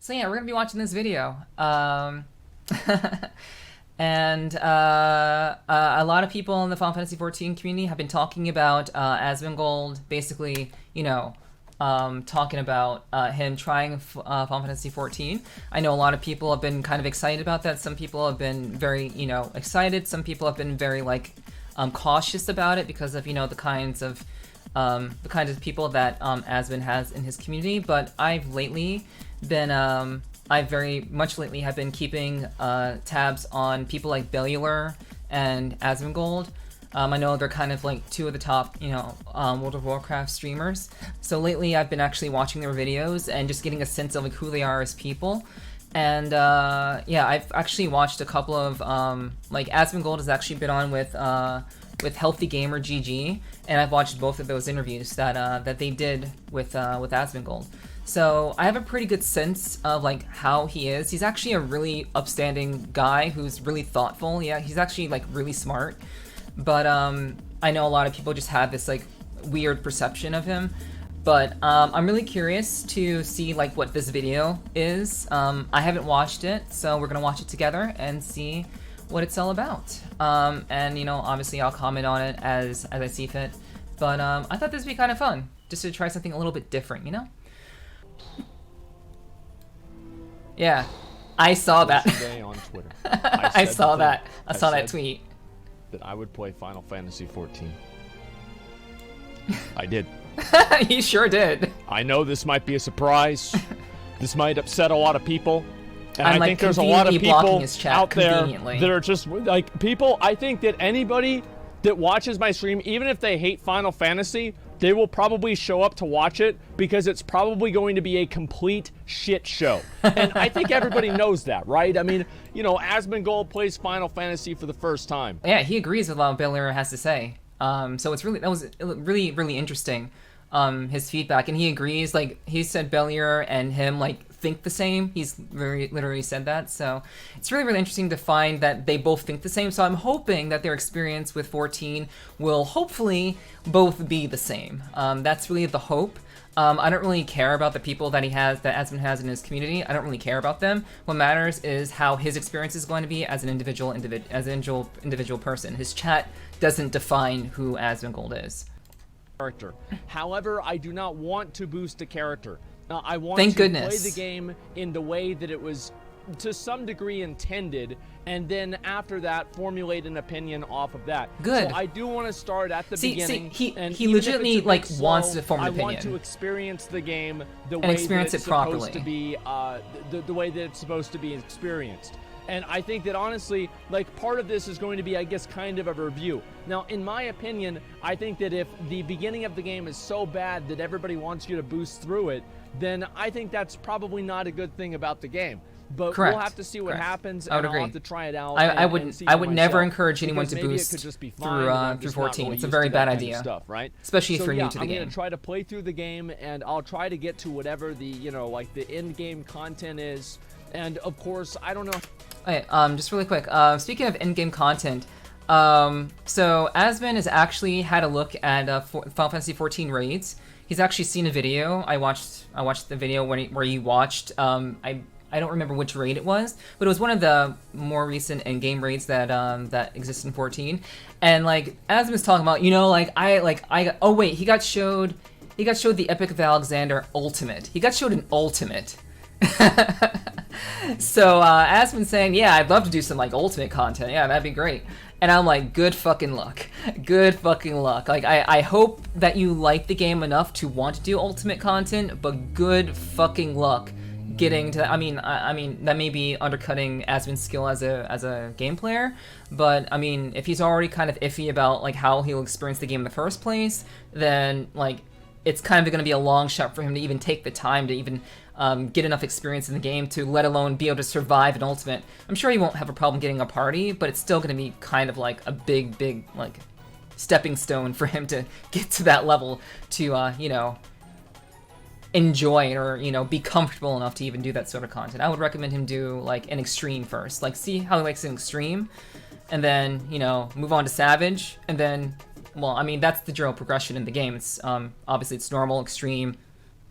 So yeah, we're gonna be watching this video. And a lot of people in the Final Fantasy XIV community have been talking about Asmongold, basically, talking about him trying Final Fantasy XIV. I know a lot of people have been kind of excited about that. Some people have been very, excited. Some people have been very cautious about it because of the kinds of people that Asmon has in his community. But I've lately been I very much lately have been keeping tabs on people like Bellular and Asmongold. I know they're kind of like two of the top, World of Warcraft streamers. So lately I've been actually watching their videos and just getting a sense of like who they are as people. And yeah, I've actually watched a couple of Asmongold has actually been on with Healthy Gamer GG, and I've watched both of those interviews that they did with Asmongold. So I have a pretty good sense of like how he is. He's actually a really upstanding guy who's really thoughtful. Yeah, he's actually like really smart. But I know a lot of people just have this like weird perception of him. But I'm really curious to see like what this video is. I haven't watched it, so we're gonna watch it together and see what it's all about. And obviously I'll comment on it as I see fit. But I thought this would be kind of fun, just to try something a little bit different, Yeah, I saw that. Today on Twitter, I saw that. I saw that tweet. That I would play Final Fantasy XIV. I did. He sure did. I know this might be a surprise. This might upset a lot of people. And I'm I think there's a lot of people out there that are just like people. I think that anybody that watches my stream, even if they hate Final Fantasy, they will probably show up to watch it because it's probably going to be a complete shit show. And I think everybody knows that, right? I mean, Asmongold plays Final Fantasy for the first time. Yeah, he agrees with what Bellular has to say. So that was really, really interesting. His feedback, and he agrees. Like he said, Bellular and him think the same. He's literally said that. So it's really, really interesting to find that they both think the same. So I'm hoping that their experience with 14 will hopefully both be the same. That's really the hope. I don't really care about the people that Asmon has in his community. I don't really care about them. What matters is how his experience is going to be as an individual person. His chat doesn't define who Asmongold is. Character. However, I do not want to boost a character. I want Thank to goodness. play the game in the way that it was to some degree intended, and then after that formulate an opinion off of that. Good. So I do want to start at the beginning. He legitimately wants to form an opinion. I want to experience the game the way that it's supposed to be, the way that it's supposed to be experienced. And I think that honestly, part of this is going to be, I guess, kind of a review. Now, in my opinion, I think that if the beginning of the game is so bad that everybody wants you to boost through it, then I think that's probably not a good thing about the game. But Correct. We'll have to see what happens, I would and agree. I'll have to try it out. I would never encourage anyone to maybe boost it could just be through 14. It's a very bad idea, right? Especially if so, you're yeah, new to the I'm game. gonna try to play through the game, and I'll try to get to whatever the the end game content is. And of course, I don't know. Okay, just really quick. Speaking of in-game content, so Asmon has actually had a look at Final Fantasy XIV raids. He's actually seen a video. I watched the video where he watched. I don't remember which raid it was, but it was one of the more recent in-game raids that exist in 14. And Asmon's talking about, oh wait, he got showed the Epic of Alexander Ultimate. He got showed an Ultimate. So Asmon's saying, yeah, I'd love to do some Ultimate content. Yeah, that'd be great. And I'm like, good fucking luck. Good fucking luck. I hope that you like the game enough to want to do Ultimate content, but good fucking luck getting to that. I mean that may be undercutting Asmon's skill as a game player, but I mean, if he's already kind of iffy about how he'll experience the game in the first place, then it's kind of going to be a long shot for him to even take the time to even get enough experience in the game to let alone be able to survive an Ultimate. I'm sure he won't have a problem getting a party, but it's still going to be kind of a big stepping stone for him to get to that level to enjoy it or be comfortable enough to even do that sort of content. I would recommend him do an Extreme first, see how he likes an Extreme, and then move on to Savage, and then, well, I mean, that's the general progression in the game. It's obviously it's normal, Extreme,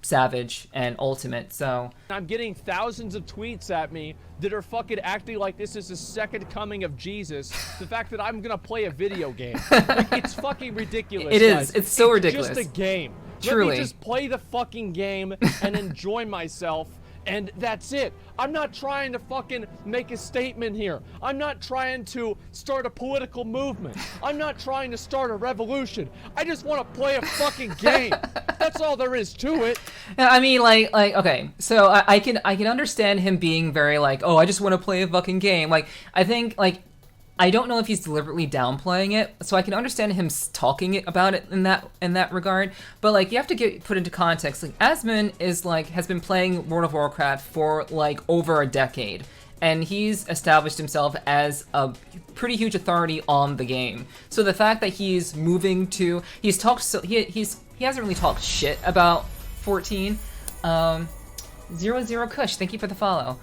Savage and Ultimate. So I'm getting thousands of tweets at me that are fucking acting like this is the second coming of Jesus. The fact that I'm gonna play a video game, like, it's fucking ridiculous. It is. Guys. It's so ridiculous. Just a game. Truly. Let me just play the fucking game and enjoy myself. And that's it. I'm not trying to fucking make a statement here. I'm not trying to start a political movement. I'm not trying to start a revolution. I just want to play a fucking game. That's all there is to it. I mean, like, okay, so I can understand him being very like, oh, I just want to play a fucking game. Like, I think, like, I don't know if he's deliberately downplaying it, so I can understand him talking about it in that regard. But like, you have to get put into context. Like, Asmon is like has been playing World of Warcraft for like over a decade, and he's established himself as a pretty huge authority on the game. So the fact that he hasn't really talked shit about 14. 00 Kush, thank you for the follow.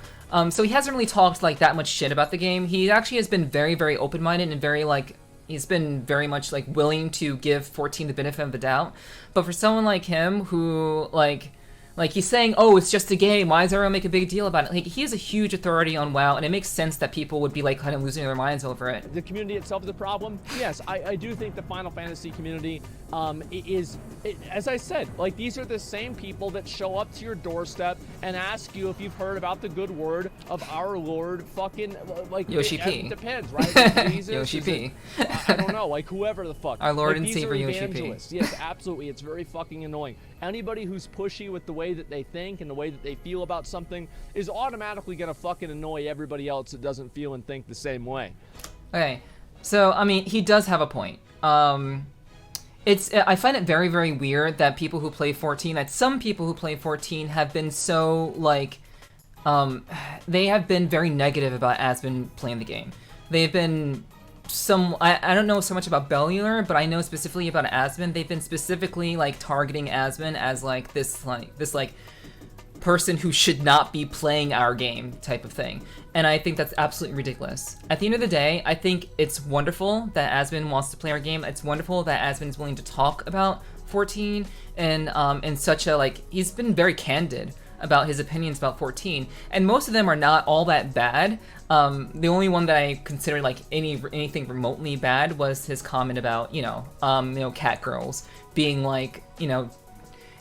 So he hasn't really talked like that much shit about the game. He actually has been very, very open-minded and very like, he's been very much like willing to give 14 the benefit of the doubt. But for someone like him who like he's saying, oh, it's just a game, why does everyone make a big deal about it? Like, he is a huge authority on WoW, and it makes sense that people would be like kind of losing their minds over it. The community itself is a problem. Yes, I do think the Final Fantasy community as I said, like, these are the same people that show up to your doorstep and ask you if you've heard about the good word of our Lord fucking, like, Yoshi P. It depends, right? Like, Jesus, Yoshi P. I don't know, like, whoever the fuck. Our Lord like, and Savior Yoshi P. Yes, absolutely. It's very fucking annoying. Anybody who's pushy with the way that they think and the way that they feel about something is automatically gonna fucking annoy everybody else that doesn't feel and think the same way. Okay, so, I mean, he does have a point. I find it very, very weird that people who play 14, that some people who play 14 have been so, like, they have been very negative about Asmon playing the game. They've been I don't know so much about Bellular, but I know specifically about Asmon. They've been specifically, like, targeting Asmon as, like, this person who should not be playing our game type of thing. And I think that's absolutely ridiculous. At the end of the day, I think it's wonderful that Asmon wants to play our game. It's wonderful that Asmon is willing to talk about 14 and in such a, like, he's been very candid about his opinions about 14, and most of them are not all that bad. The only one that I considered like anything remotely bad was his comment about, cat girls being like,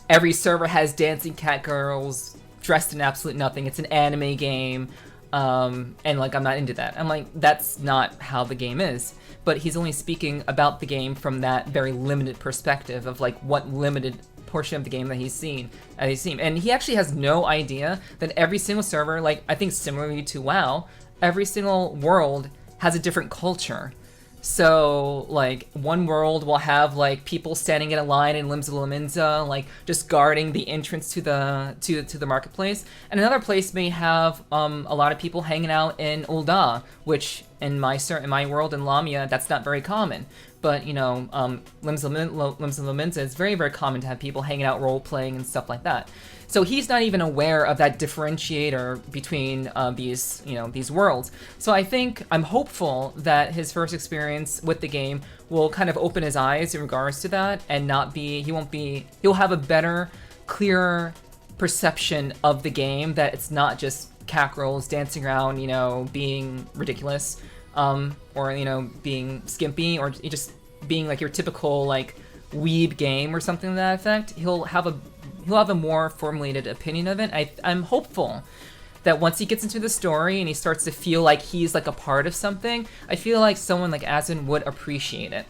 every server has dancing cat girls dressed in absolute nothing. It's an anime game, and like, I'm not into that. I'm like, that's not how the game is. But he's only speaking about the game from that very limited perspective of like what limited portion of the game that he's seen. And he actually has no idea that every single server, like, I think similarly to WoW, every single world has a different culture. So, like, one world will have, like, people standing in a line in Limbs of Laminza, like, just guarding the entrance to the marketplace. And another place may have a lot of people hanging out in Ul'dah, which in my world in Lamia, that's not very common. But, Limbs of Laminza, it's very, very common to have people hanging out role-playing and stuff like that. So he's not even aware of that differentiator between these worlds. So I'm hopeful that his first experience with the game will kind of open his eyes in regards to that, and he'll have a better, clearer perception of the game, that it's not just cat girls dancing around, being ridiculous, or, being skimpy, or just being like your typical, like, weeb game or something to that effect. He'll have a more formulated opinion of it. I'm hopeful that once he gets into the story and he starts to feel like he's like a part of something, I feel like someone like Asmon would appreciate it.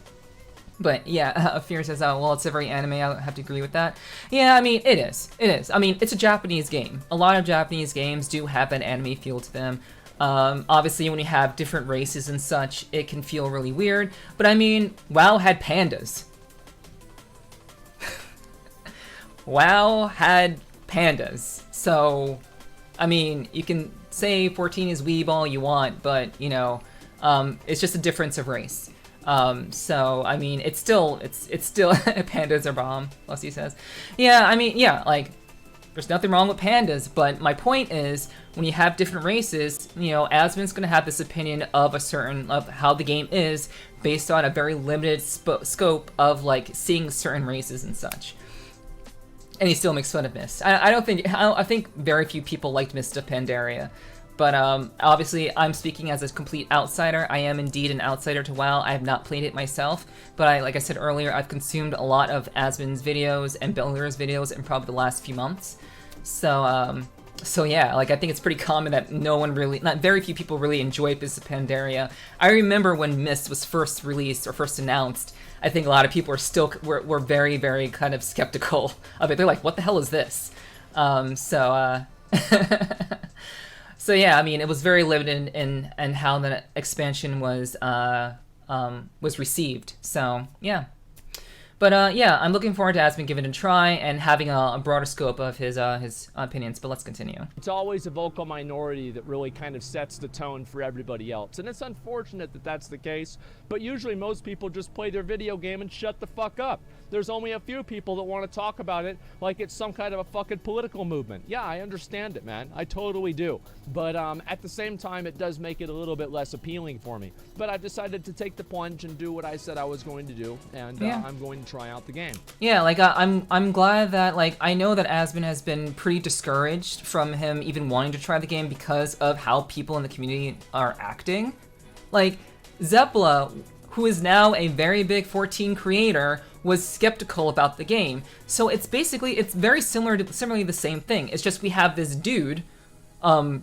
But yeah, Fear says, oh, well, it's a very anime, I have to agree with that. Yeah, I mean, it is. I mean, it's a Japanese game. A lot of Japanese games do have an anime feel to them. Obviously, when you have different races and such, it can feel really weird. But I mean, WoW had pandas. WoW had pandas. So, I mean, you can say 14 is weeb all you want, but, it's just a difference of race. So, I mean, it's still pandas are bomb, Lusty says. Yeah, I mean, yeah, like, there's nothing wrong with pandas, but my point is, when you have different races, Asmon's gonna have this opinion of how the game is, based on a very limited scope of, like, seeing certain races and such. And he still makes fun of Mist. I think very few people liked Mist of Pandaria. But obviously, I'm speaking as a complete outsider. I am indeed an outsider to WoW. I have not played it myself, but like I said earlier, I've consumed a lot of Asmon's videos and Bellular's videos in probably the last few months. So yeah, like I think it's pretty common that not very few people really enjoy Mist of Pandaria. I remember when Mist was first released or first announced. I think a lot of people were very, very kind of skeptical of it. They're like, "What the hell is this?" So yeah, I mean, it was very limited in how the expansion was received. So yeah, but yeah, I'm looking forward to Asmon giving it a try and having a broader scope of his opinions. But let's continue. It's always a vocal minority that really kind of sets the tone for everybody else, and it's unfortunate that that's the case. But usually, most people just play their video game and shut the fuck up. There's only a few people that want to talk about it like it's some kind of a fucking political movement. Yeah, I understand it, man. I totally do. But at the same time, it does make it a little bit less appealing for me. But I've decided to take the plunge and do what I said I was going to do, and yeah. I'm going to try out the game. Yeah, like I'm glad that, like, I know that Asmon has been pretty discouraged from him even wanting to try the game because of how people in the community are acting. Like, Zeppla, who is now a very big 14 creator, was skeptical about the game. So it's very similarly the same thing. It's just we have this dude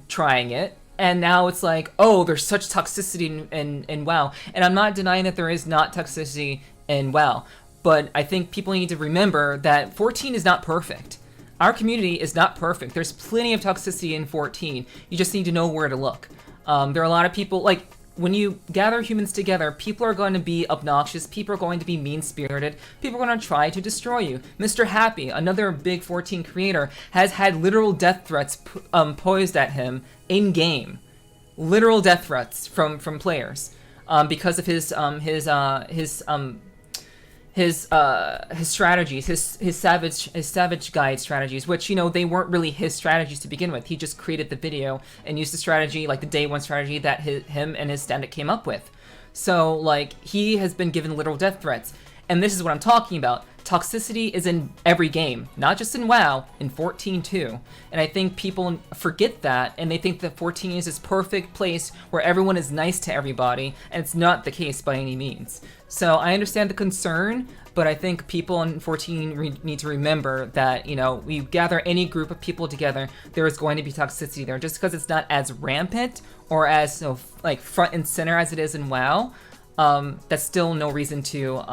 trying it, and now it's like, oh, there's such toxicity in WoW. And I'm not denying that there is not toxicity in WoW, but I think people need to remember that 14 is not perfect. Our community is not perfect. There's plenty of toxicity in 14. You just need to know where to look. There are a lot of people, like, when you gather humans together, people are going to be obnoxious, people are going to be mean-spirited, people are going to try to destroy you. Mr. Happy, another big 14 creator, has had literal death threats posed at him in-game. Literal death threats from players because of his strategies, his savage guide strategies, which, you know, they weren't really his strategies to begin with. He just created the video and used the strategy, like the day one strategy that him and his stand-up came up with. So, like, he has been given literal death threats. And this is what I'm talking about. Toxicity is in every game, not just in WoW, in 14 too. And I think people forget that, and they think that 14 is this perfect place where everyone is nice to everybody, and it's not the case by any means. So I understand the concern, but I think people in 14 need to remember that, you know, we gather any group of people together, there is going to be toxicity there. Just because it's not as rampant or as, you know, like front and center as it is in WoW, that's still no reason to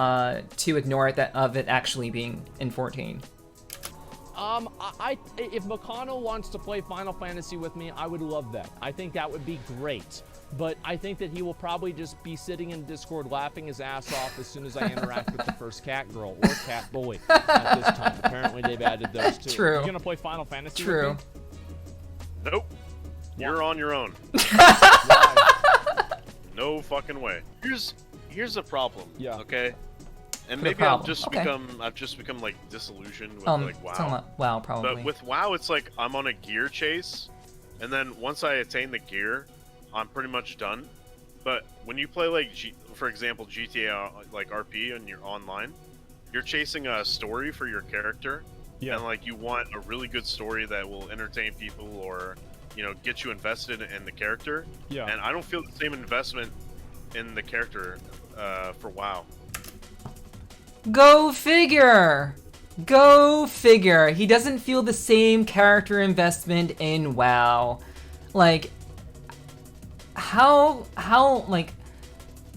ignore it of it actually being in 14. If McConnell wants to play Final Fantasy with me, I would love that. I think that would be great. But I think that he will probably just be sitting in Discord laughing his ass off as soon as I interact with the first cat girl or cat boy at this time. Apparently they've added those too. True. Are you gonna play Final Fantasy True. with me? Nope. You're on your own. No fucking way. Here's the problem. Yeah. Okay. And maybe I've just become like disillusioned with like WoW. Talking about WoW, probably. But with WoW, it's like I'm on a gear chase, and then once I attain the gear, I'm pretty much done. But when you play like for example GTA like RP and you're online, you're chasing a story for your character, and like you want a really good story that will entertain people or, you know, get you invested in the character. Yeah. And I don't feel the same investment in the character for WoW. Go figure! Go figure. He doesn't feel the same character investment in WoW. Like, how, like,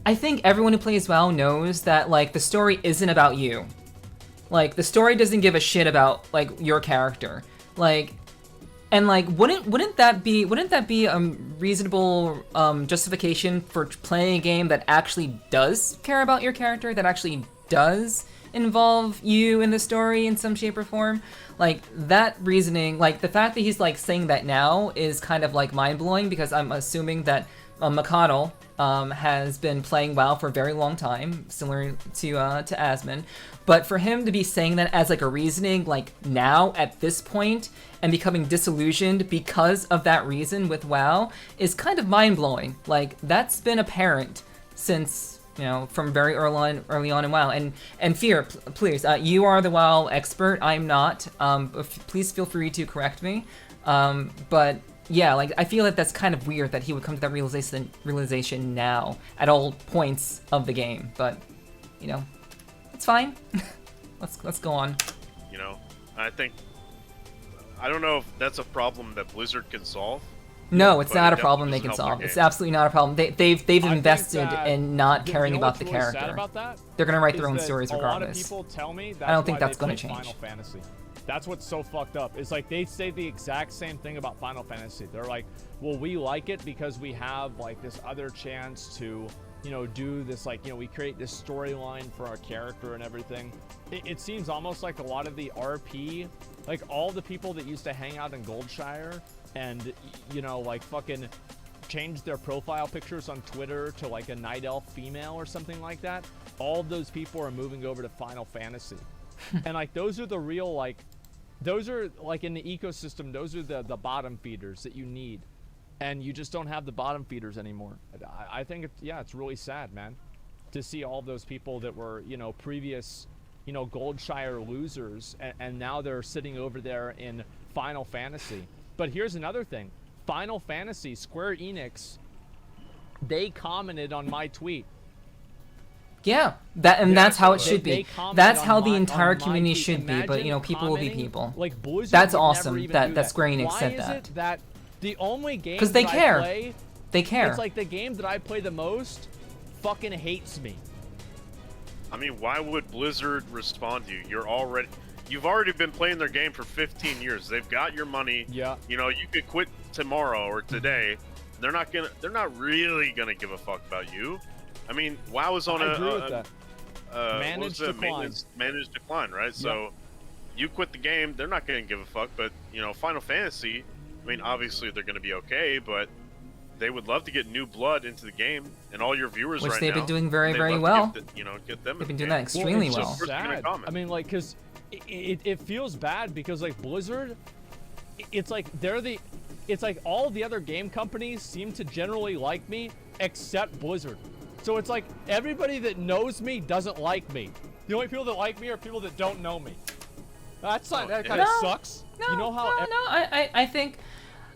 I think everyone who plays WoW knows that, like, the story isn't about you. Like, the story doesn't give a shit about, like, your character. Like, and, like, wouldn't that be a reasonable justification for playing a game that actually does care about your character, that actually does involve you in the story in some shape or form? Like, that reasoning, like, the fact that he's, like, saying that now is kind of, like, mind-blowing, because I'm assuming that McConnell has been playing WoW for a very long time, similar to Asmon. But for him to be saying that as, like, a reasoning, like, now, at this point, and becoming disillusioned because of that reason with WoW, is kind of mind-blowing. Like, that's been apparent since you know, from very early on in WoW. And Fear, please, you are the WoW expert. I'm not. Please feel free to correct me. But yeah, like I feel like that's kind of weird that he would come to that realization now at all points of the game. But you know, it's fine. let's go on. You know, I don't know if that's a problem that Blizzard can solve. No, it's not a problem they can solve. It's absolutely not a problem. They've invested in not caring about the character. Sad about that They're gonna write their own stories regardless. A lot of people tell me I don't think that's gonna change. Final Fantasy. That's what's so fucked up. It's like they say the exact same thing about Final Fantasy. They're like, well, we like it because we have like this other chance to, you know, do this, like, you know, we create this storyline for our character and everything. It seems almost like a lot of the RP, like all the people that used to hang out in Goldshire and, you know, like fucking change their profile pictures on Twitter to like a night elf female or something like that. All of those people are moving over to Final Fantasy. And like those are the real, like, those are like in the ecosystem, those are the bottom feeders that you need. And you just don't have the bottom feeders anymore. I think, it's really sad, man, to see all those people that were, you know, previous, you know, Goldshire losers, and now they're sitting over there in Final Fantasy. But here's another thing. Final Fantasy, Square Enix, they commented on my tweet. Yeah, that's how it should be. That's how the entire community should be, but, you know, people will be people. Like, Blizzard that's awesome that Square Enix said that. Why is it that the only game they care. I play, they care. It's like the game that I play the most fucking hates me. I mean, why would Blizzard respond to you? You've already been playing their game for 15 years. They've got your money. Yeah. You know, you could quit tomorrow or today. They're not really gonna give a fuck about you. I mean, WoW is on managed decline, right? So you quit the game, they're not gonna give a fuck. But you know, Final Fantasy, I mean, obviously they're gonna be okay, but they would love to get new blood into the game, and all your viewers which right they've now, been doing very well. Get them. They've been doing that extremely well. Sad. I mean, like, cause it feels bad because like Blizzard, it's like it's like all the other game companies seem to generally like me except Blizzard. So it's like everybody that knows me doesn't like me. The only people that like me are people that don't know me. That kind of sucks. No, you know how? I think,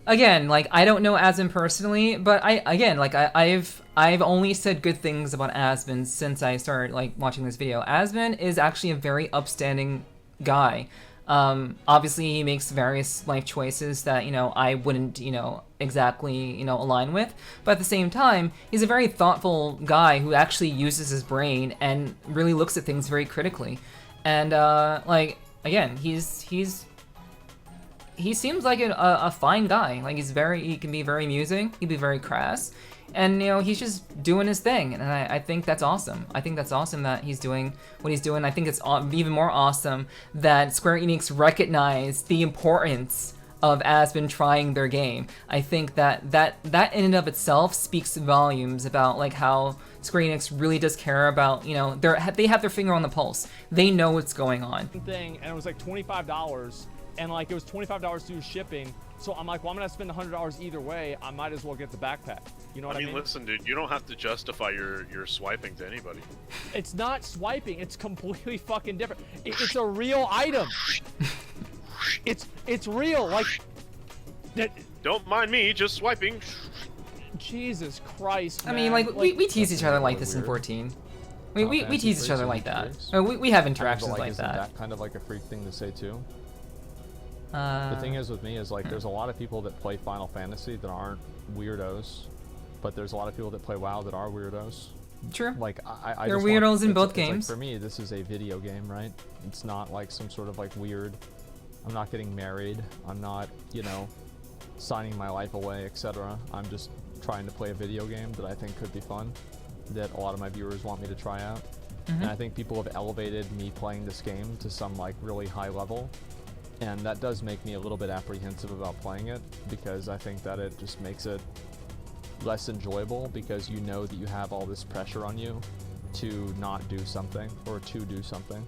again, like I don't know Asmon personally, but I've only said good things about Asmon since I started like watching this video. Asmon is actually a very upstanding guy. Obviously he makes various life choices that, you know, I wouldn't, you know, exactly, you know, align with, but at the same time, he's a very thoughtful guy who actually uses his brain and really looks at things very critically. And, like, again, he seems like a fine guy. Like, he can be very amusing, he can be very crass, and, you know, he's just doing his thing, and I think that's awesome. I think that's awesome that he's doing what he's doing. I think it's even more awesome that Square Enix recognized the importance of Asmon trying their game. I think that in and of itself speaks volumes about like how Square Enix really does care about, you know, they have their finger on the pulse. They know what's going on. Thing, and it was like $25, and like it was $25 through shipping. So I'm like, well, I'm gonna spend $100 either way. I might as well get the backpack. You know what I mean? Listen, dude, you don't have to justify your swiping to anybody. It's not swiping. It's completely fucking different. It's a real item. It's real. Like that. Don't mind me, just swiping. Jesus Christ, man. I mean, like we tease each other like this in 14. We tease each other like that. We have interactions like that. That kind of like a freak thing to say too. The thing is with me is like there's a lot of people that play Final Fantasy that aren't weirdos, but there's a lot of people that play WoW that are weirdos. True. Like I there are just weirdos in both it's games. Like, for me, this is a video game, right? It's not like some sort of like weird. I'm not getting married. I'm not, you know, signing my life away, etc. I'm just trying to play a video game that I think could be fun, that a lot of my viewers want me to try out. And I think people have elevated me playing this game to some like really high level. And that does make me a little bit apprehensive about playing it, because I think that it just makes it less enjoyable, because you know that you have all this pressure on you to not do something, or to do something,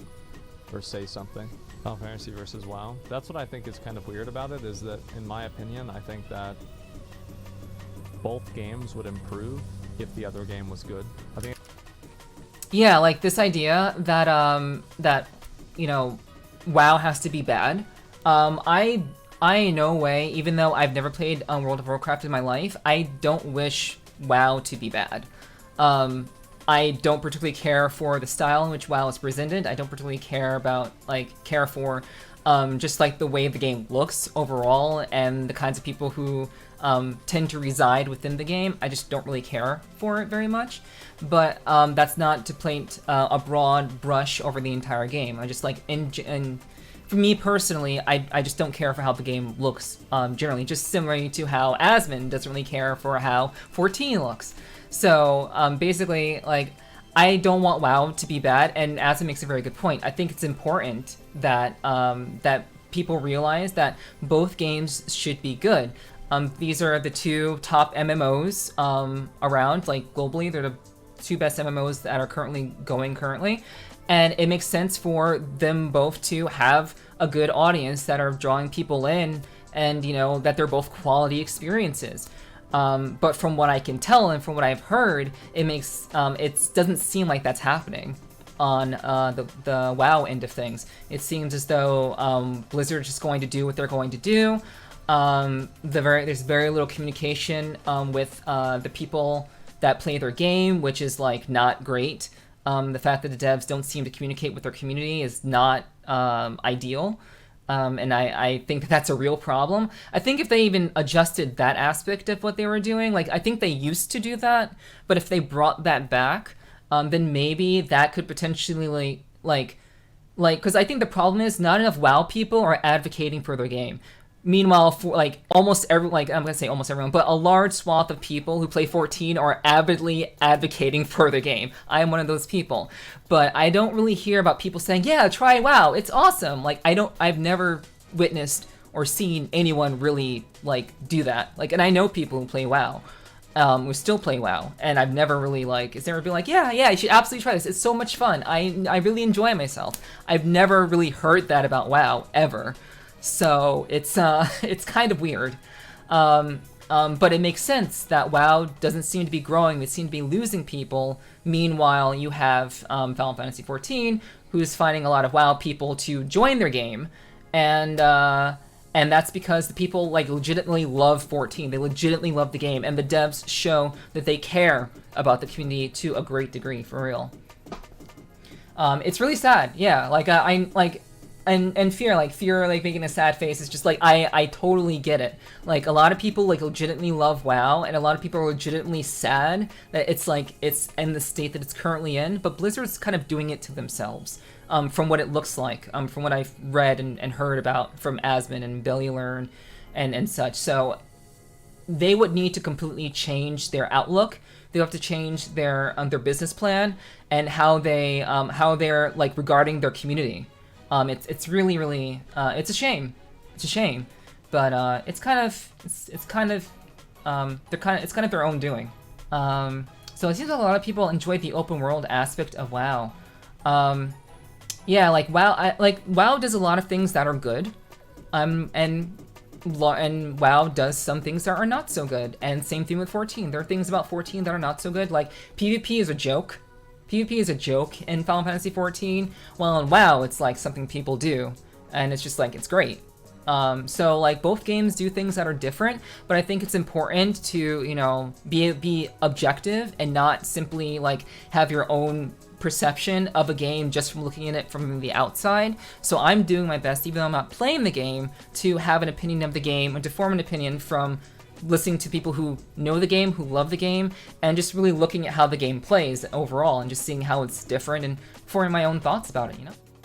or say something. Final Fantasy versus WoW. That's what I think is kind of weird about it, is that, in my opinion, I think that both games would improve if the other game was good. I think Yeah, like this idea that that you know, WoW has to be bad. I in no way, even though I've never played World of Warcraft in my life, I don't wish WoW to be bad. I don't particularly care for the style in which WoW is presented. I don't particularly care for just like the way the game looks overall and the kinds of people who tend to reside within the game. I just don't really care for it very much. But that's not to paint a broad brush over the entire game. I just like, and for me personally, I just don't care for how the game looks generally, just similarly to how Asmon doesn't really care for how 14 looks. So basically, like, I don't want WoW to be bad, and Asmon makes a very good point. I think it's important that that people realize that both games should be good. These are the two top MMOs around, like globally. They're the two best MMOs that are currently going and it makes sense for them both to have a good audience that are drawing people in, and you know that they're both quality experiences. But from what I can tell and from what I've heard, it doesn't seem like that's happening on the WoW end of things. It seems as though Blizzard is just going to do what they're going to do. There's very little communication with the people that play their game, which is like not great. The fact that the devs don't seem to communicate with their community is not ideal. And I think that that's a real problem. I think if they even adjusted that aspect of what they were doing, like I think they used to do that, but if they brought that back, then maybe that could potentially because I think the problem is not enough WoW people are advocating for their game. Meanwhile, for like almost every, like I'm gonna say almost everyone, but a large swath of people who play 14 are avidly advocating for the game. I am one of those people, but I don't really hear about people saying, "Yeah, try WoW, it's awesome." Like I've never witnessed or seen anyone really like do that. Like, and I know people who play WoW, who still play WoW, and I've never really like, is never been like, yeah, you should absolutely try this. It's so much fun. I really enjoy myself. I've never really heard that about WoW ever. So it's kind of weird, but it makes sense that WoW doesn't seem to be growing. They seem to be losing people. Meanwhile, you have Final Fantasy XIV, who's finding a lot of WoW people to join their game, and that's because the people like legitimately love 14. They legitimately love the game, and the devs show that they care about the community to a great degree, for real. It's really sad, yeah. Like I'm like. And fear like making a sad face is just like, I totally get it. Like a lot of people like legitimately love WoW, and a lot of people are legitimately sad that it's in the state that it's currently in, but Blizzard's kind of doing it to themselves, from what it looks like, from what I've read and heard about from Asmon and Bellular and such. So they would need to completely change their outlook. They have to change their business plan and how they're like regarding their community. It's really it's a shame. It's a shame, but it's kind of their own doing. So it seems like a lot of people enjoy the open world aspect of WoW. Yeah, like WoW does a lot of things that are good, and WoW does some things that are not so good. And same thing with 14. There are things about 14 that are not so good. Like PvP is a joke. PvP is a joke in Final Fantasy XIV, while in WoW it's like something people do, and it's just like, it's great. So like both games do things that are different, but I think it's important to, you know, be objective and not simply like have your own perception of a game just from looking at it from the outside. So I'm doing my best, even though I'm not playing the game, to have an opinion of the game and to form an opinion from listening to people who know the game, who love the game, and just really looking at how the game plays overall and just seeing how it's different and forming my own thoughts about it, you know?